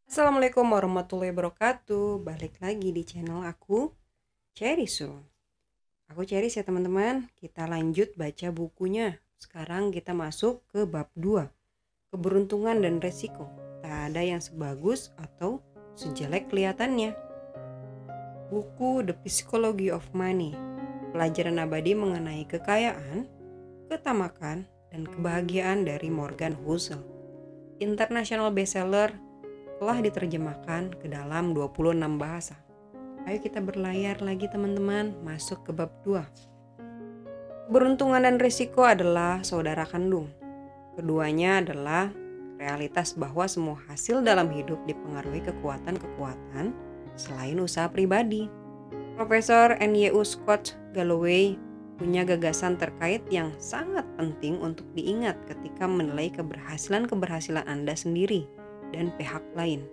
Assalamualaikum warahmatullahi wabarakatuh. Balik lagi di channel aku, Cherisu. Aku Cheris ya teman-teman. Kita lanjut baca bukunya. Sekarang kita masuk ke bab 2. Keberuntungan dan resiko. Tak ada yang sebagus atau sejelek kelihatannya. Buku The Psychology of Money. Pelajaran abadi mengenai kekayaan, ketamakan, dan kebahagiaan dari Morgan Housel. International bestseller, telah diterjemahkan ke dalam 26 bahasa. Ayo kita berlayar lagi teman-teman, masuk ke bab 2. Keberuntungan dan risiko adalah saudara kandung. Keduanya adalah realitas bahwa semua hasil dalam hidup dipengaruhi kekuatan-kekuatan selain usaha pribadi. Profesor N.Y.U. Scott Galloway punya gagasan terkait yang sangat penting untuk diingat ketika menilai keberhasilan Anda sendiri dan pihak lain.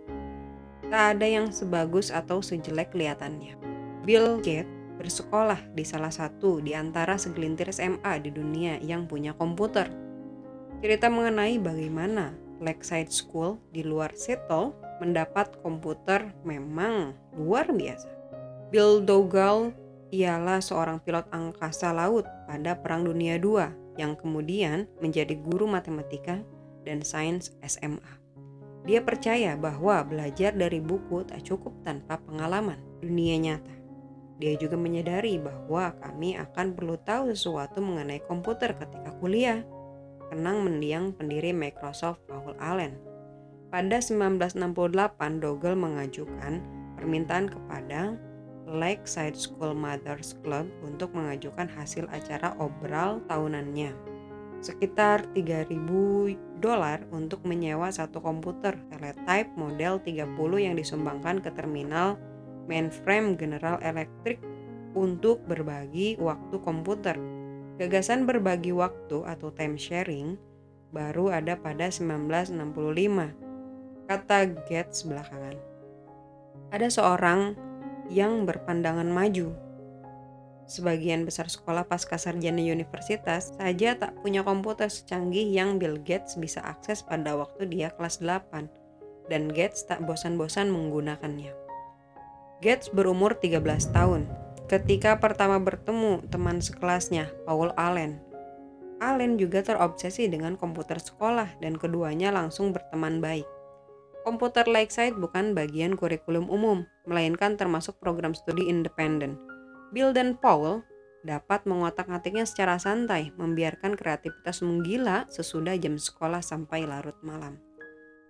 Tak ada yang sebagus atau sejelek kelihatannya. Bill Gates bersekolah di salah satu di antara segelintir SMA di dunia yang punya komputer. Cerita mengenai bagaimana Lakeside School di luar Seattle mendapat komputer memang luar biasa. Bill Dougal ialah seorang pilot angkasa laut pada Perang Dunia II yang kemudian menjadi guru matematika dan sains SMA. Dia percaya bahwa belajar dari buku tak cukup tanpa pengalaman dunia nyata. Dia juga menyadari bahwa kami akan perlu tahu sesuatu mengenai komputer ketika kuliah. Kenang mendiang pendiri Microsoft Paul Allen. Pada 1968, Dougal mengajukan permintaan kepada Lakeside School Mothers Club untuk mengajukan hasil acara obral tahunannya. Sekitar $3.000 untuk menyewa satu komputer teletype model 30 yang disumbangkan ke terminal mainframe General Electric untuk berbagi waktu komputer. Gagasan berbagi waktu atau time sharing baru ada pada 1965, kata Gates belakangan. Ada seorang yang berpandangan maju. Sebagian besar sekolah pasca sarjana universitas saja tak punya komputer secanggih yang Bill Gates bisa akses pada waktu dia kelas 8, dan Gates tak bosan-bosan menggunakannya. Gates berumur 13 tahun ketika pertama bertemu teman sekelasnya, Paul Allen. Allen juga terobsesi dengan komputer sekolah dan keduanya langsung berteman baik. Komputer Lakeside bukan bagian kurikulum umum, melainkan termasuk program studi independen. Bill dan Paul dapat mengotak-atiknya secara santai, membiarkan kreativitas menggila sesudah jam sekolah sampai larut malam.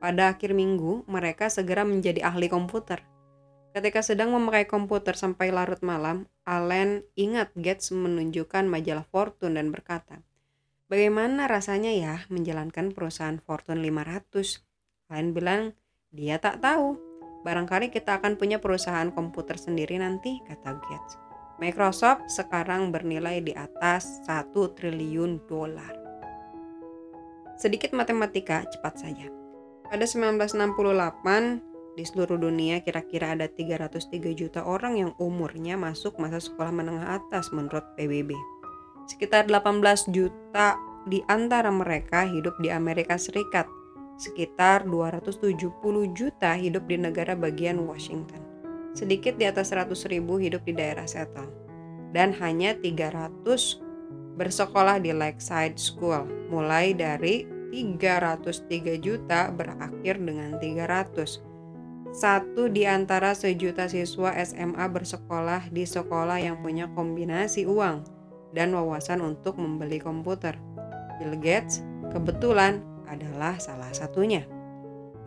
Pada akhir minggu, mereka segera menjadi ahli komputer. Ketika sedang memakai komputer sampai larut malam, Allen ingat Gates menunjukkan majalah Fortune dan berkata, "Bagaimana rasanya ya menjalankan perusahaan Fortune 500?" Allen bilang, "Dia tak tahu. Barangkali kita akan punya perusahaan komputer sendiri nanti," kata Gates. Microsoft sekarang bernilai di atas $1 triliun. Sedikit matematika cepat saja. Pada 1968, di seluruh dunia kira-kira ada 303 juta orang yang umurnya masuk masa sekolah menengah atas menurut PBB. Sekitar 18 juta di antara mereka hidup di Amerika Serikat. Sekitar 270 juta hidup di negara bagian Washington. Sedikit di atas 100.000 hidup di daerah Seattle, dan hanya 300 bersekolah di Lakeside School. Mulai dari 303 juta berakhir dengan 300. Satu di antara sejuta siswa SMA bersekolah di sekolah yang punya kombinasi uang dan wawasan untuk membeli komputer. Bill Gates kebetulan adalah salah satunya.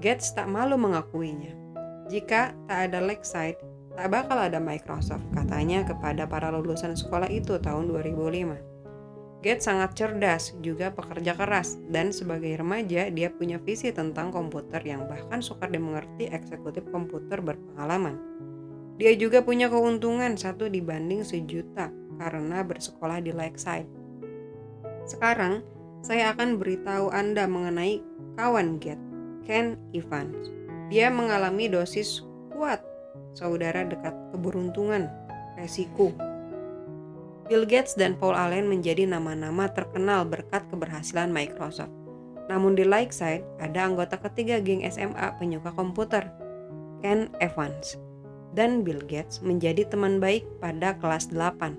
Gates tak malu mengakuinya. Jika tak ada Lakeside, tak bakal ada Microsoft, katanya kepada para lulusan sekolah itu tahun 2005. Gates sangat cerdas, juga pekerja keras, dan sebagai remaja dia punya visi tentang komputer yang bahkan sukar dimengerti eksekutif komputer berpengalaman. Dia juga punya keuntungan 1 dibanding 1.000.000 karena bersekolah di Lakeside. Sekarang, saya akan beritahu Anda mengenai kawan Gates, Ken Evans. Dia mengalami dosis kuat, saudara dekat keberuntungan, resiko. Bill Gates dan Paul Allen menjadi nama-nama terkenal berkat keberhasilan Microsoft. Namun di Lakeside ada anggota ketiga geng SMA penyuka komputer. Ken Evans, dan Bill Gates menjadi teman baik pada kelas 8.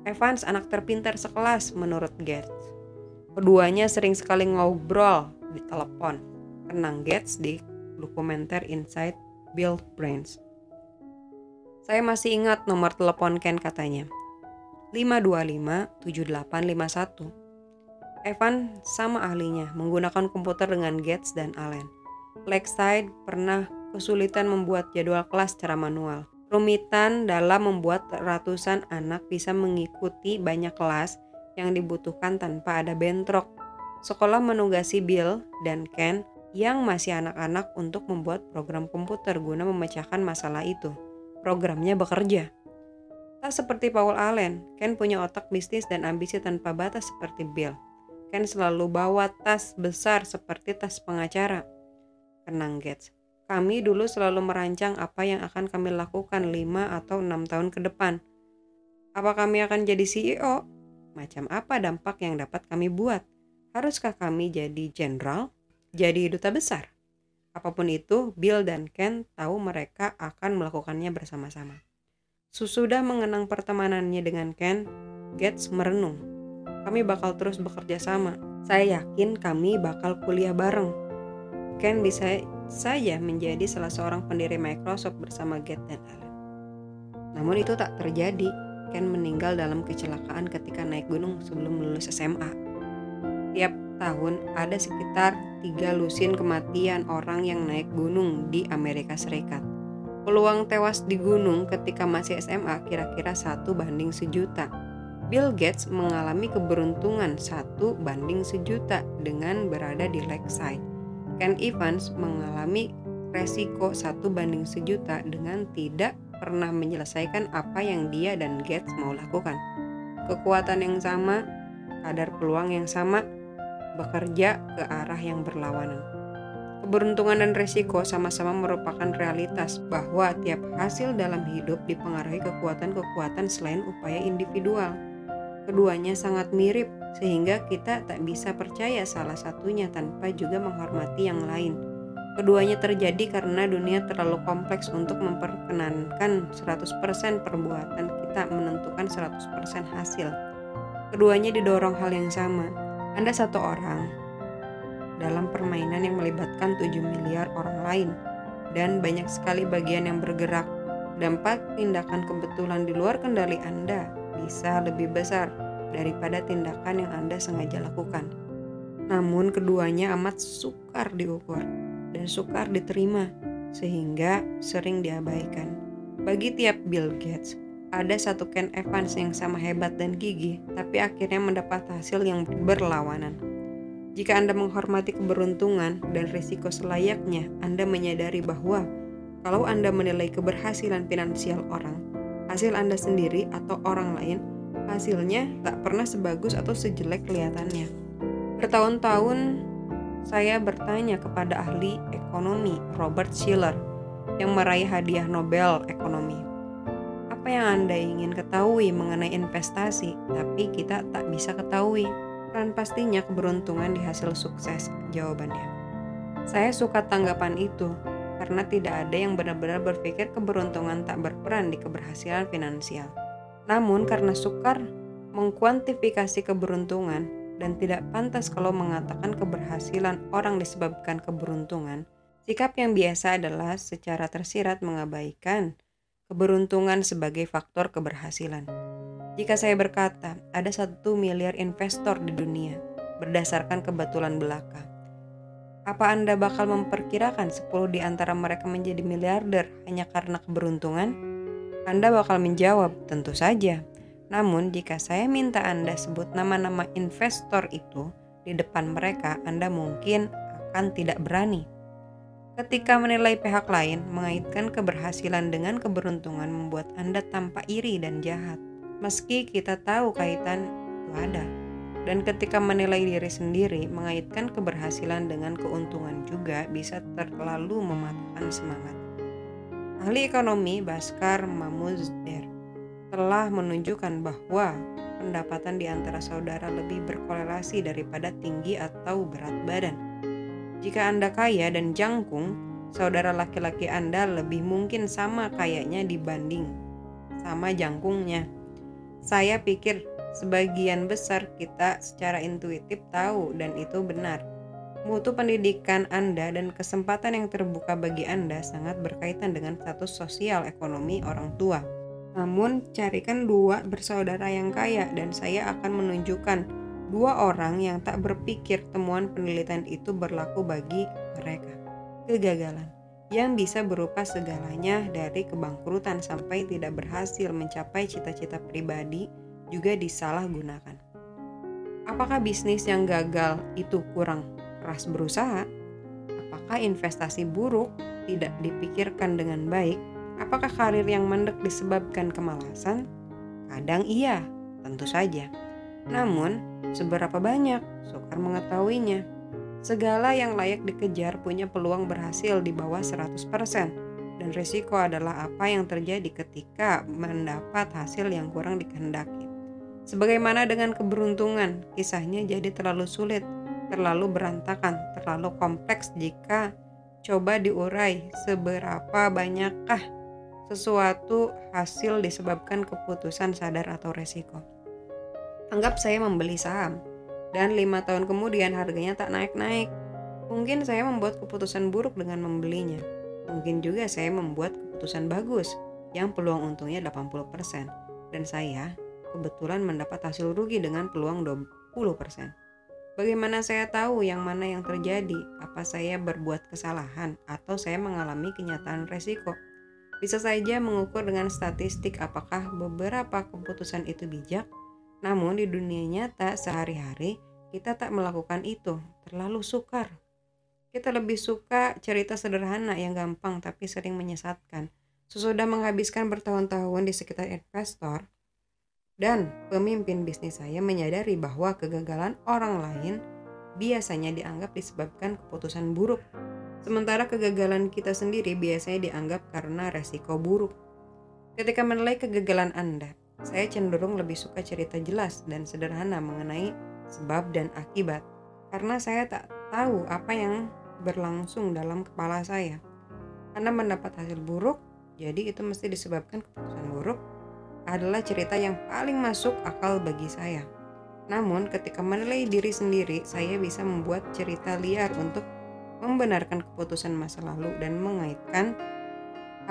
Evans anak terpintar sekelas menurut Gates. Keduanya sering sekali ngobrol di telepon, kenang Gates di dokumenter Inside Bill Brains. Saya masih ingat nomor telepon Ken, katanya. 525-7851. Evan sama ahlinya menggunakan komputer dengan Gates dan Allen. Lakeside pernah kesulitan membuat jadwal kelas secara manual. Rumitan dalam membuat ratusan anak bisa mengikuti banyak kelas yang dibutuhkan tanpa ada bentrok. Sekolah menugasi Bill dan Ken yang masih anak-anak untuk membuat program komputer guna memecahkan masalah itu. Programnya bekerja. Tak seperti Paul Allen, Ken punya otak bisnis dan ambisi tanpa batas seperti Bill. Ken selalu bawa tas besar seperti tas pengacara. Kenang Gates, kami dulu selalu merancang apa yang akan kami lakukan 5 atau 6 tahun ke depan. Apa kami akan jadi CEO? Macam apa dampak yang dapat kami buat? Haruskah kami jadi jenderal? Jadi duta besar? Apapun itu, Bill dan Ken tahu mereka akan melakukannya bersama-sama. Sesudah mengenang pertemanannya dengan Ken, Gates merenung. Kami bakal terus bekerja sama. Saya yakin kami bakal kuliah bareng. Ken bisa saja menjadi salah seorang pendiri Microsoft bersama Gates dan Allen. Namun itu tak terjadi. Ken meninggal dalam kecelakaan ketika naik gunung sebelum lulus SMA. Tiap tahun ada sekitar 3 lusin kematian orang yang naik gunung di Amerika Serikat. Peluang tewas di gunung ketika masih SMA kira-kira 1:1 juta. Bill Gates mengalami keberuntungan 1:1 juta dengan berada di Lakeside. Ken Evans mengalami resiko 1:1 juta dengan tidak pernah menyelesaikan apa yang dia dan Gates mau lakukan. Kekuatan yang sama, kadar peluang yang sama, bekerja ke arah yang berlawanan. Keberuntungan dan risiko sama-sama merupakan realitas bahwa tiap hasil dalam hidup dipengaruhi kekuatan-kekuatan selain upaya individual. Keduanya sangat mirip sehingga kita tak bisa percaya salah satunya tanpa juga menghormati yang lain. Keduanya terjadi karena dunia terlalu kompleks untuk memperkenankan 100% perbuatan kita menentukan 100% hasil. Keduanya didorong hal yang sama. Anda satu orang dalam permainan yang melibatkan 7 miliar orang lain dan banyak sekali bagian yang bergerak. Dampak tindakan kebetulan di luar kendali Anda bisa lebih besar daripada tindakan yang Anda sengaja lakukan. Namun keduanya amat sukar diukur dan sukar diterima sehingga sering diabaikan. Bagi tiap Bill Gates, ada satu Ken Evans yang sama hebat dan gigih, tapi akhirnya mendapat hasil yang berlawanan. Jika Anda menghormati keberuntungan dan risiko selayaknya, Anda menyadari bahwa kalau Anda menilai keberhasilan finansial orang, hasil Anda sendiri atau orang lain, hasilnya tak pernah sebagus atau sejelek kelihatannya. Bertahun-tahun saya bertanya kepada ahli ekonomi Robert Shiller yang meraih hadiah Nobel Ekonomi. Apa yang Anda ingin ketahui mengenai investasi, tapi kita tak bisa ketahui? Dan pastinya keberuntungan di hasil sukses, jawabannya. Saya suka tanggapan itu, karena tidak ada yang benar-benar berpikir keberuntungan tak berperan di keberhasilan finansial. Namun karena sukar mengkuantifikasi keberuntungan dan tidak pantas kalau mengatakan keberhasilan orang disebabkan keberuntungan, sikap yang biasa adalah secara tersirat mengabaikan keberuntungan sebagai faktor keberhasilan. Jika saya berkata, ada 1 miliar investor di dunia, berdasarkan kebetulan belaka. Apa Anda bakal memperkirakan 10 di antara mereka menjadi miliarder hanya karena keberuntungan? Anda bakal menjawab, tentu saja. Namun, jika saya minta Anda sebut nama-nama investor itu di depan mereka, Anda mungkin akan tidak berani. Ketika menilai pihak lain, mengaitkan keberhasilan dengan keberuntungan membuat Anda tampak iri dan jahat. Meski kita tahu kaitan itu ada. Dan ketika menilai diri sendiri, mengaitkan keberhasilan dengan keuntungan juga bisa terlalu mematahkan semangat. Ahli ekonomi Bhaskar Mamuzder telah menunjukkan bahwa pendapatan di antara saudara lebih berkorelasi daripada tinggi atau berat badan. Jika Anda kaya dan jangkung, saudara laki-laki Anda lebih mungkin sama kayaknya dibanding sama jangkungnya. Saya pikir sebagian besar kita secara intuitif tahu dan itu benar. Mutu pendidikan Anda dan kesempatan yang terbuka bagi Anda sangat berkaitan dengan status sosial ekonomi orang tua. Namun, carikan 2 bersaudara yang kaya dan saya akan menunjukkan 2 orang yang tak berpikir temuan penelitian itu berlaku bagi mereka. Kegagalan yang bisa berupa segalanya dari kebangkrutan sampai tidak berhasil mencapai cita-cita pribadi juga disalahgunakan. Apakah bisnis yang gagal itu kurang keras berusaha? Apakah investasi buruk tidak dipikirkan dengan baik? Apakah karir yang mandek disebabkan kemalasan? Kadang iya, tentu saja. Namun, seberapa banyak sukar mengetahuinya? Segala yang layak dikejar punya peluang berhasil di bawah 100%, dan risiko adalah apa yang terjadi ketika mendapat hasil yang kurang dikehendaki. Sebagaimana dengan keberuntungan, kisahnya jadi terlalu sulit, terlalu berantakan, terlalu kompleks jika coba diurai seberapa banyakkah sesuatu hasil disebabkan keputusan sadar atau resiko. Anggap saya membeli saham, dan 5 tahun kemudian harganya tak naik-naik. Mungkin saya membuat keputusan buruk dengan membelinya. Mungkin juga saya membuat keputusan bagus, yang peluang untungnya 80%, dan saya kebetulan mendapat hasil rugi dengan peluang 20%. Bagaimana saya tahu yang mana yang terjadi? Apa saya berbuat kesalahan atau saya mengalami kenyataan resiko? Bisa saja mengukur dengan statistik apakah beberapa keputusan itu bijak. Namun di dunia nyata sehari-hari kita tak melakukan itu, terlalu sukar. Kita lebih suka cerita sederhana yang gampang tapi sering menyesatkan. Sesudah menghabiskan bertahun-tahun di sekitar investor dan pemimpin bisnis, saya menyadari bahwa kegagalan orang lain biasanya dianggap disebabkan keputusan buruk, sementara kegagalan kita sendiri biasanya dianggap karena resiko buruk. Ketika menilai kegagalan Anda, saya cenderung lebih suka cerita jelas dan sederhana mengenai sebab dan akibat, karena saya tak tahu apa yang berlangsung dalam kepala saya. Anda mendapat hasil buruk, jadi itu mesti disebabkan keputusan buruk, adalah cerita yang paling masuk akal bagi saya. Namun ketika menilai diri sendiri, saya bisa membuat cerita liar untuk membenarkan keputusan masa lalu dan mengaitkan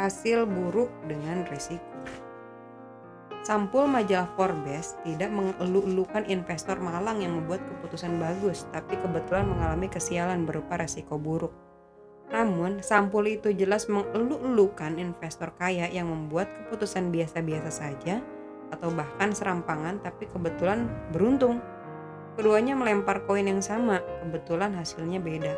hasil buruk dengan risiko. Sampul majalah Forbes tidak mengeluh-elukan investor malang yang membuat keputusan bagus, tapi kebetulan mengalami kesialan berupa resiko buruk. Namun, sampul itu jelas mengeluh-elukan investor kaya yang membuat keputusan biasa-biasa saja atau bahkan serampangan tapi kebetulan beruntung. Keduanya melempar koin yang sama, kebetulan hasilnya beda.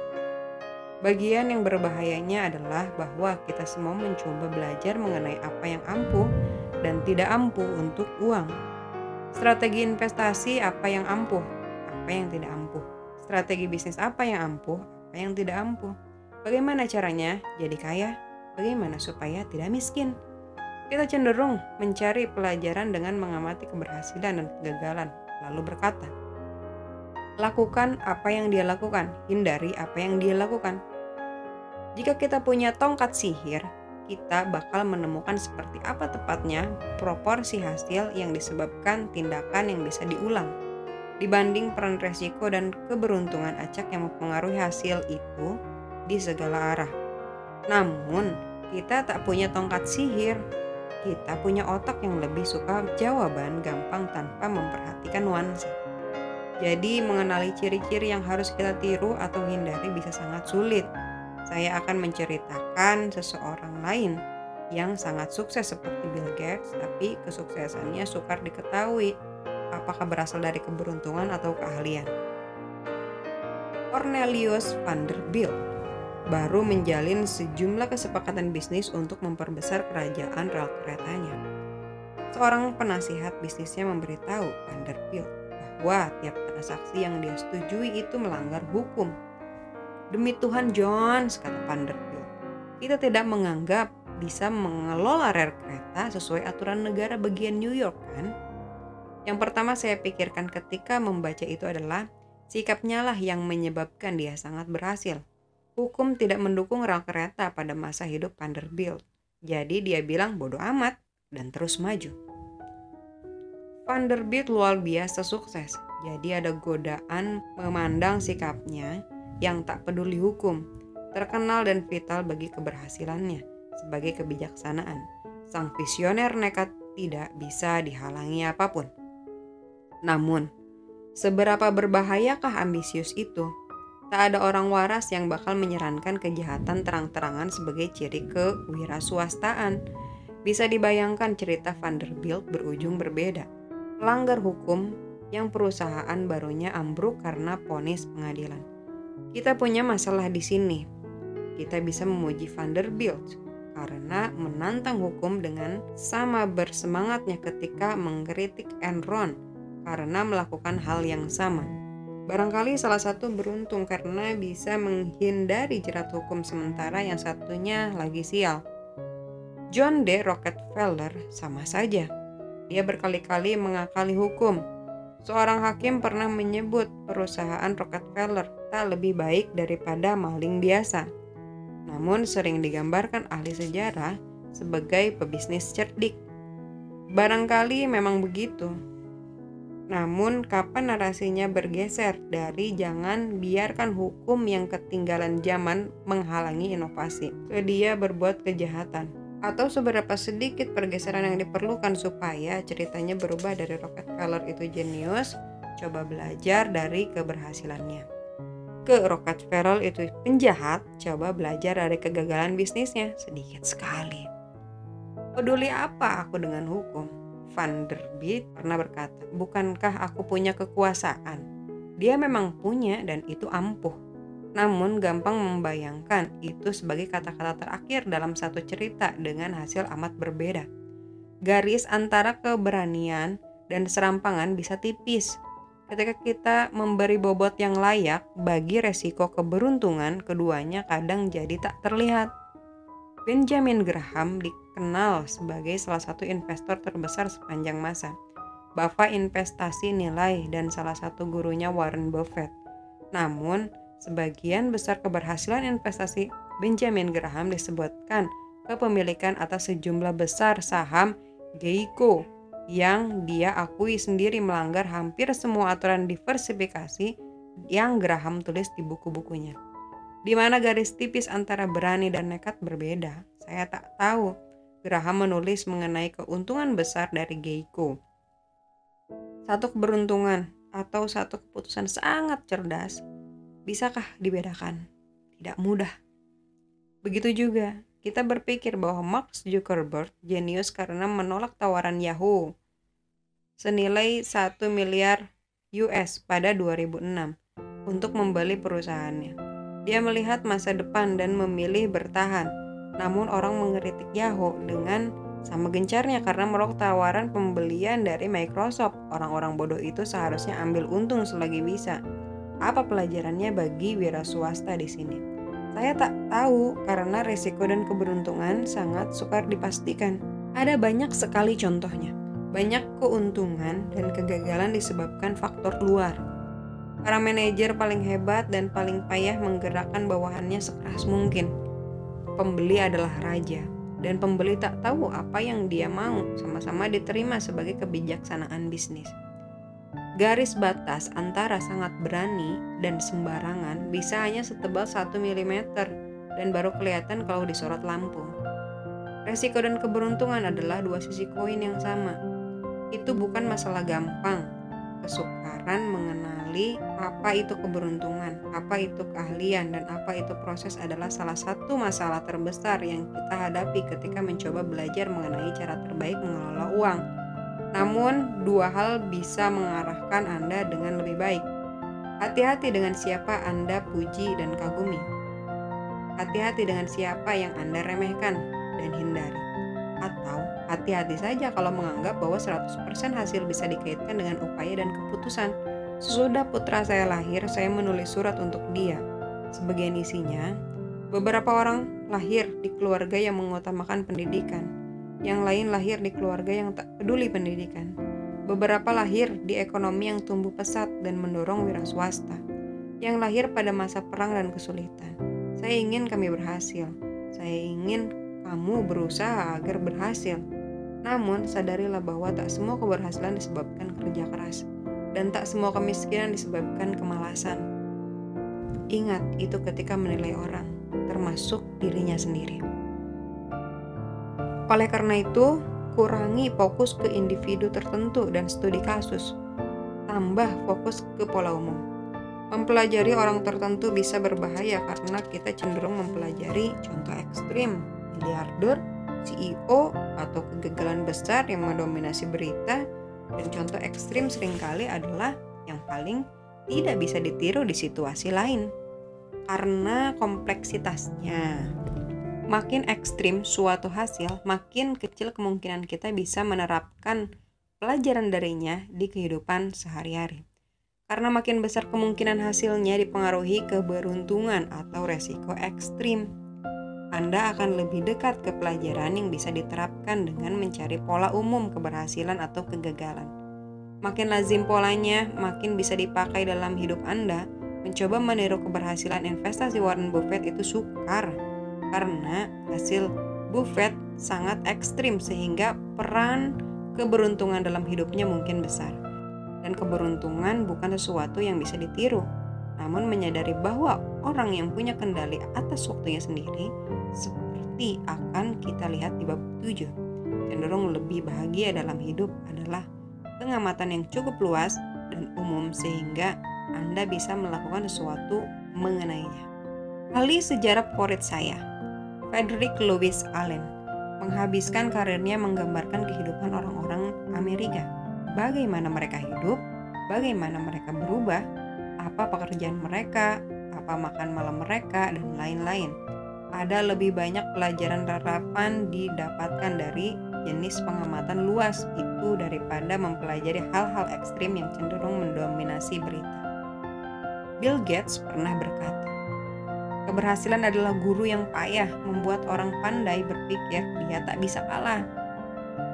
Bagian yang berbahayanya adalah bahwa kita semua mencoba belajar mengenai apa yang ampuh dan tidak ampuh untuk uang. Strategi investasi apa yang ampuh, apa yang tidak ampuh. Strategi bisnis apa yang ampuh, apa yang tidak ampuh. Bagaimana caranya jadi kaya? Bagaimana supaya tidak miskin? Kita cenderung mencari pelajaran dengan mengamati keberhasilan dan kegagalan, lalu berkata, lakukan apa yang dia lakukan, hindari apa yang dia lakukan. Jika kita punya tongkat sihir, kita bakal menemukan seperti apa tepatnya proporsi hasil yang disebabkan tindakan yang bisa diulang, dibanding peran resiko dan keberuntungan acak yang mempengaruhi hasil itu di segala arah. Namun, kita tak punya tongkat sihir. Kita punya otak yang lebih suka jawaban gampang tanpa memperhatikan nuansa. Jadi, mengenali ciri-ciri yang harus kita tiru atau hindari bisa sangat sulit. Saya akan menceritakan seseorang lain yang sangat sukses seperti Bill Gates, tapi kesuksesannya sukar diketahui apakah berasal dari keberuntungan atau keahlian. Cornelius Vanderbilt baru menjalin sejumlah kesepakatan bisnis untuk memperbesar kerajaan rel keretanya. Seorang penasihat bisnisnya memberitahu Vanderbilt bahwa tiap transaksi yang dia setujui itu melanggar hukum. Demi Tuhan Jones, kata Vanderbilt, kita tidak menganggap bisa mengelola rel kereta sesuai aturan negara bagian New York, kan? Yang pertama saya pikirkan ketika membaca itu adalah sikapnya lah yang menyebabkan dia sangat berhasil. Hukum tidak mendukung rel kereta pada masa hidup Vanderbilt. Jadi dia bilang bodoh amat dan terus maju. Vanderbilt luar biasa sukses. Jadi ada godaan memandang sikapnya yang tak peduli hukum, terkenal dan vital bagi keberhasilannya sebagai kebijaksanaan. Sang visioner nekat tidak bisa dihalangi apapun. Namun, seberapa berbahayakah ambisius itu? Tak ada orang waras yang bakal menyarankan kejahatan terang-terangan sebagai ciri kewiraswastaan. Bisa dibayangkan cerita Vanderbilt berujung berbeda. Melanggar hukum yang perusahaan barunya ambruk karena vonis pengadilan. Kita punya masalah di sini. Kita bisa memuji Vanderbilt karena menantang hukum dengan sama bersemangatnya ketika mengkritik Enron karena melakukan hal yang sama. Barangkali salah satu beruntung karena bisa menghindari jerat hukum sementara yang satunya lagi sial. John D. Rockefeller sama saja. Dia berkali-kali mengakali hukum. Seorang hakim pernah menyebut perusahaan Rockefeller tak lebih baik daripada maling biasa. Namun sering digambarkan ahli sejarah sebagai pebisnis cerdik. Barangkali memang begitu. Namun kapan narasinya bergeser dari jangan biarkan hukum yang ketinggalan zaman menghalangi inovasi ke dia berbuat kejahatan? Atau seberapa sedikit pergeseran yang diperlukan supaya ceritanya berubah dari Rockefeller itu jenius, coba belajar dari keberhasilannya. Ke Rockefeller itu penjahat, coba belajar dari kegagalan bisnisnya, sedikit sekali. Peduli apa aku dengan hukum? Vanderbilt pernah berkata, bukankah aku punya kekuasaan? Dia memang punya dan itu ampuh. Namun gampang membayangkan itu sebagai kata-kata terakhir dalam satu cerita dengan hasil amat berbeda. Garis antara keberanian dan serampangan bisa tipis. Ketika kita memberi bobot yang layak bagi resiko keberuntungan, keduanya kadang jadi tak terlihat. Benjamin Graham dikenal sebagai salah satu investor terbesar sepanjang masa, bapak investasi nilai dan salah satu gurunya Warren Buffett. Namun, sebagian besar keberhasilan investasi Benjamin Graham disebutkan kepemilikan atas sejumlah besar saham Geico yang dia akui sendiri melanggar hampir semua aturan diversifikasi yang Graham tulis di buku-bukunya. Di mana garis tipis antara berani dan nekat berbeda, saya tak tahu. Graham menulis mengenai keuntungan besar dari Geico. Satu keberuntungan atau satu keputusan sangat cerdas, bisakah dibedakan? Tidak mudah. Begitu juga, kita berpikir bahwa Mark Zuckerberg jenius karena menolak tawaran Yahoo senilai 1 miliar US pada 2006 untuk membeli perusahaannya. Dia melihat masa depan dan memilih bertahan. Namun orang mengkritik Yahoo dengan sama gencarnya karena menolak tawaran pembelian dari Microsoft. Orang-orang bodoh itu seharusnya ambil untung selagi bisa. Apa pelajarannya bagi wira swasta di sini? Saya tak tahu karena risiko dan keberuntungan sangat sukar dipastikan. Ada banyak sekali contohnya. Banyak keuntungan dan kegagalan disebabkan faktor luar. Para manajer paling hebat dan paling payah menggerakkan bawahannya sekeras mungkin. Pembeli adalah raja, dan pembeli tak tahu apa yang dia mau, sama-sama diterima sebagai kebijaksanaan bisnis. Garis batas antara sangat berani dan sembarangan bisa hanya setebal 1 mm dan baru kelihatan kalau disorot lampu. Resiko dan keberuntungan adalah dua sisi koin yang sama. Itu bukan masalah gampang. Kesukaran mengenali apa itu keberuntungan, apa itu keahlian, dan apa itu proses adalah salah satu masalah terbesar yang kita hadapi ketika mencoba belajar mengenai cara terbaik mengelola uang. Namun, dua hal bisa mengarahkan Anda dengan lebih baik. Hati-hati dengan siapa Anda puji dan kagumi. Hati-hati dengan siapa yang Anda remehkan dan hindari. Atau hati-hati saja kalau menganggap bahwa 100% hasil bisa dikaitkan dengan upaya dan keputusan. Sesudah putra saya lahir, saya menulis surat untuk dia. Sebagian isinya, beberapa orang lahir di keluarga yang mengutamakan pendidikan. Yang lain lahir di keluarga yang tak peduli pendidikan. Beberapa lahir di ekonomi yang tumbuh pesat dan mendorong wira swasta. Yang lahir pada masa perang dan kesulitan. Saya ingin kami berhasil. Saya ingin kamu berusaha agar berhasil. Namun, sadarilah bahwa tak semua keberhasilan disebabkan kerja keras, dan tak semua kemiskinan disebabkan kemalasan. Ingat itu ketika menilai orang, termasuk dirinya sendiri. Oleh karena itu, kurangi fokus ke individu tertentu dan studi kasus. Tambah fokus ke pola umum. Mempelajari orang tertentu bisa berbahaya karena kita cenderung mempelajari contoh ekstrim, miliarder, CEO, atau kegagalan besar yang mendominasi berita, dan contoh ekstrim seringkali adalah yang paling tidak bisa ditiru di situasi lain. Karena kompleksitasnya. Makin ekstrim suatu hasil, makin kecil kemungkinan kita bisa menerapkan pelajaran darinya di kehidupan sehari-hari. Karena makin besar kemungkinan hasilnya dipengaruhi keberuntungan atau resiko ekstrim. Anda akan lebih dekat ke pelajaran yang bisa diterapkan dengan mencari pola umum keberhasilan atau kegagalan. Makin lazim polanya, makin bisa dipakai dalam hidup Anda. Mencoba meniru keberhasilan investasi Warren Buffett itu sukar, karena hasil Buffett sangat ekstrim sehingga peran keberuntungan dalam hidupnya mungkin besar. Dan keberuntungan bukan sesuatu yang bisa ditiru, namun menyadari bahwa orang yang punya kendali atas waktunya sendiri, seperti akan kita lihat di bab 7, cenderung lebih bahagia dalam hidup adalah pengamatan yang cukup luas dan umum sehingga Anda bisa melakukan sesuatu mengenainya. Ahli sejarah favorit saya, Frederick Louis Allen, menghabiskan karirnya menggambarkan kehidupan orang-orang Amerika. Bagaimana mereka hidup, bagaimana mereka berubah, apa pekerjaan mereka, apa makan malam mereka, dan lain-lain. Ada lebih banyak pelajaran relevan didapatkan dari jenis pengamatan luas itu daripada mempelajari hal-hal ekstrim yang cenderung mendominasi berita. Bill Gates pernah berkata, keberhasilan adalah guru yang payah, membuat orang pandai berpikir dia tak bisa kalah.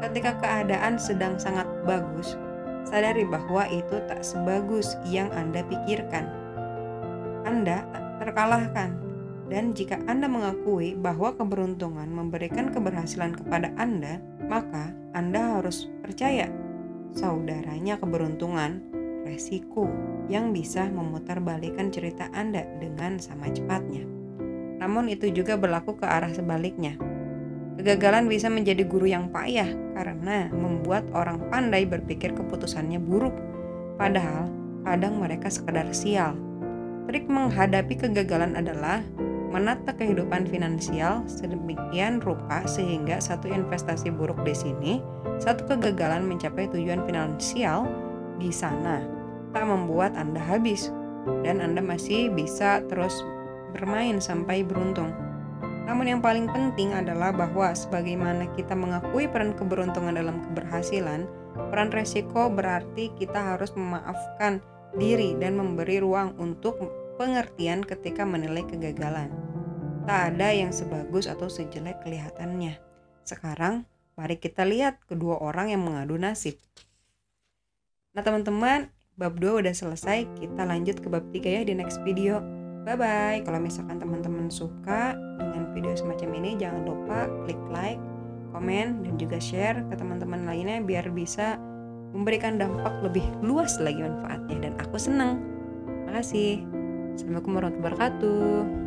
Ketika keadaan sedang sangat bagus, sadari bahwa itu tak sebagus yang Anda pikirkan. Anda tak terkalahkan, dan jika Anda mengakui bahwa keberuntungan memberikan keberhasilan kepada Anda, maka Anda harus percaya saudaranya keberuntungan, resiko yang bisa memutarbalikkan cerita Anda dengan sama cepatnya. Namun itu juga berlaku ke arah sebaliknya. Kegagalan bisa menjadi guru yang payah karena membuat orang pandai berpikir keputusannya buruk, padahal kadang mereka sekedar sial. Trik menghadapi kegagalan adalah menata kehidupan finansial sedemikian rupa sehingga satu investasi buruk di sini, satu kegagalan mencapai tujuan finansial di sana, tak membuat Anda habis dan Anda masih bisa terus bermain sampai beruntung. Namun yang paling penting adalah bahwa sebagaimana kita mengakui peran keberuntungan dalam keberhasilan, peran resiko berarti kita harus memaafkan diri dan memberi ruang untuk pengertian ketika menilai kegagalan. Tak ada yang sebagus atau sejelek kelihatannya. Sekarang, mari kita lihat kedua orang yang mengadu nasib. Nah teman-teman, bab 2 udah selesai, kita lanjut ke bab 3 ya di next video. Bye-bye. Kalau misalkan teman-teman suka dengan video semacam ini, jangan lupa klik like, komen, dan juga share ke teman-teman lainnya biar bisa memberikan dampak lebih luas lagi manfaatnya. Dan aku senang. Makasih. Assalamualaikum warahmatullahi wabarakatuh.